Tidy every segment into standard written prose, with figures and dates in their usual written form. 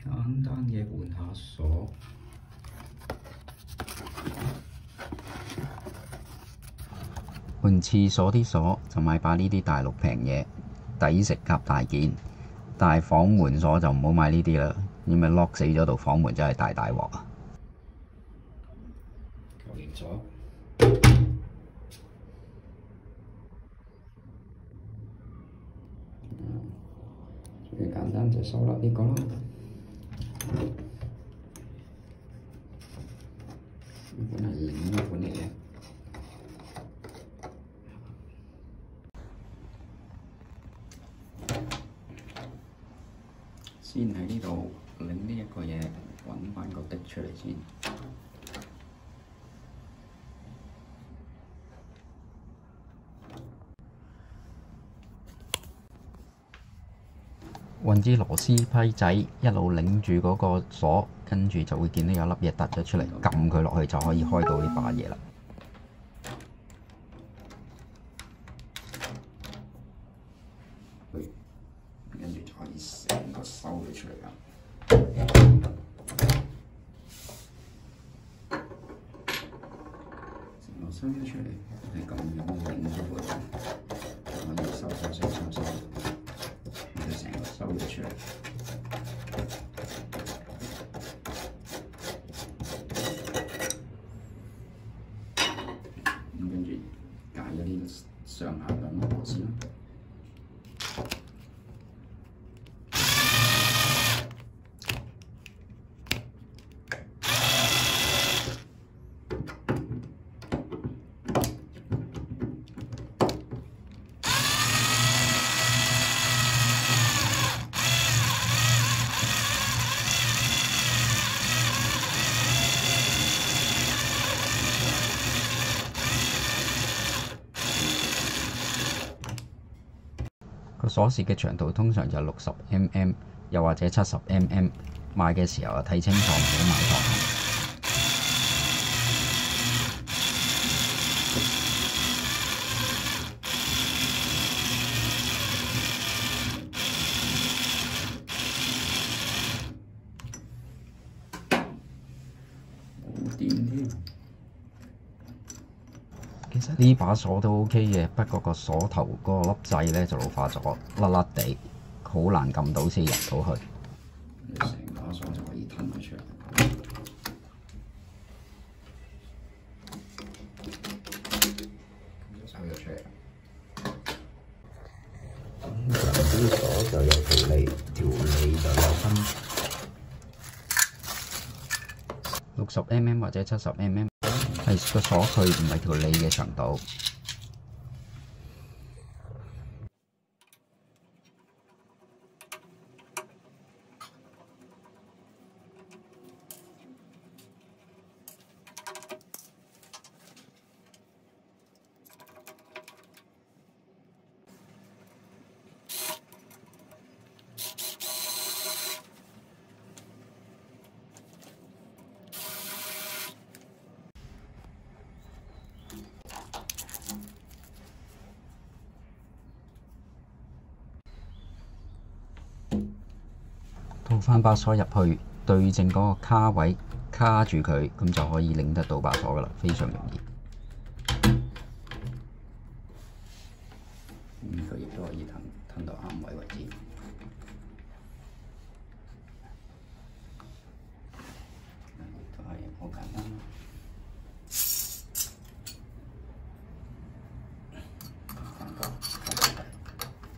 簡單嘅換下鎖。換廁所啲鎖就買把呢啲大陸平嘢，抵食夾大件。但係房門鎖就唔好買呢啲啦，因為 lock 死咗道房門真係大鑊啊！搞掂咗。最簡單就收落呢個啦。呢本係另一本嚟嘅。先喺呢度拎呢一個嘢，揾翻個的出嚟先。揾支螺絲批仔，一路擰住嗰個鎖，跟住就會見到有粒嘢突咗出嚟，撳佢落去就可以開到呢把嘢啦。跟住就可以成個收咗出嚟啦。成個收咗出嚟，係咁樣擰咗佢，就可以收，就成個收咗出嚟。咁跟住解咗呢個上下兩個螺絲啦。個鎖匙嘅長度通常就60 mm， 又或者70 mm。買嘅時候啊，睇清楚，唔好買錯。冇電添。其實呢把鎖都 OK 嘅，不過個鎖頭嗰個粒掣咧就老化咗，甩甩地，好難撳到先入到去。成把鎖就可以吞咗出嚟。咁就收咗出嚟。啲鎖就有條脷，條脷就有分60 mm 或者70 mm。係個鎖距唔係條脷嘅長度。套翻把鎖入去，對正嗰個卡位卡住佢，咁就可以擰得到把鎖噶啦，非常容易。呢個亦都可以褪到啱位為止。都係好簡單。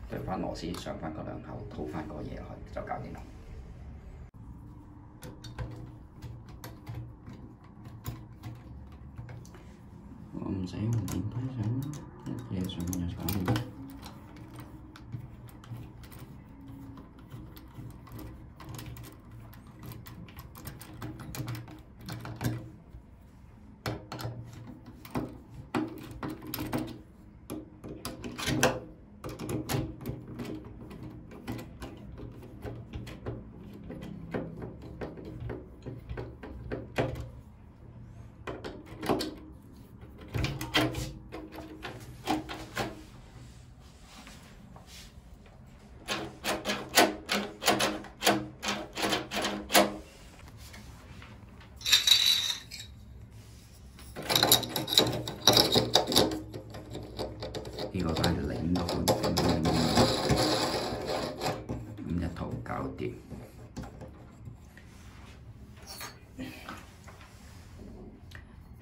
對翻螺絲上翻個兩口，套翻個嘢落去就搞掂啦。我唔使用電批上啦，一嘢上就搞掂。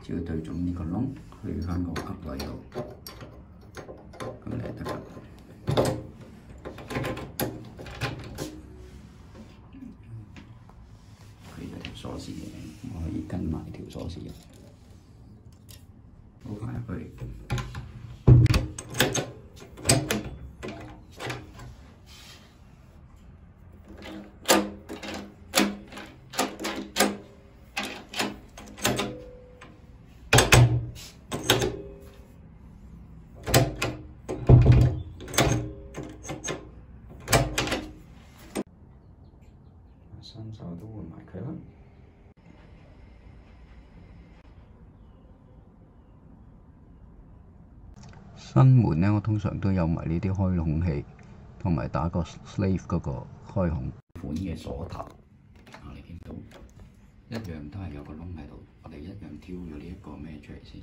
只要對準呢個窿，去翻個噏位度，咁你就得啦。佢有條鎖匙嘅，我可以跟埋條鎖匙入，倒翻入去。 新手都換埋佢啦。新門呢，我通常都有埋呢啲開孔器，同埋打個 slave 嗰個開孔款嘅鎖頭。你見到一樣都係有個窿喺度，我哋一樣挑咗呢一個咩出嚟先，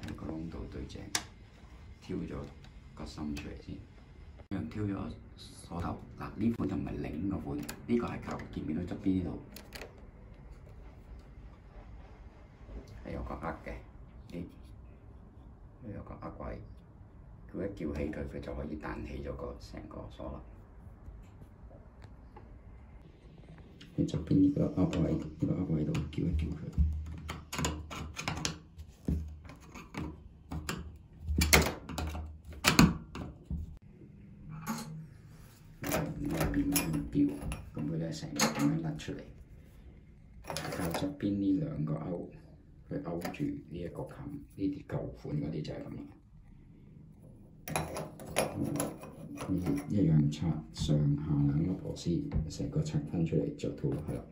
喺個窿度對正，挑咗個心出嚟先。 一樣挑咗鎖頭，嗱呢款就唔係擰個款，呢個係靠見唔見到側邊呢度係有個握嘅，呢有個握位，佢一撬起佢，佢就可以彈起咗個成個鎖啦。喺側邊呢個握位，呢個握位度撬一撬佢。 咁佢咧成個咁樣甩出嚟，靠側邊呢兩個勾去勾住呢一個冚，呢啲舊款嗰啲就係咁啦。一樣拆上下兩粒螺絲，成個拆翻出嚟就套落去啦。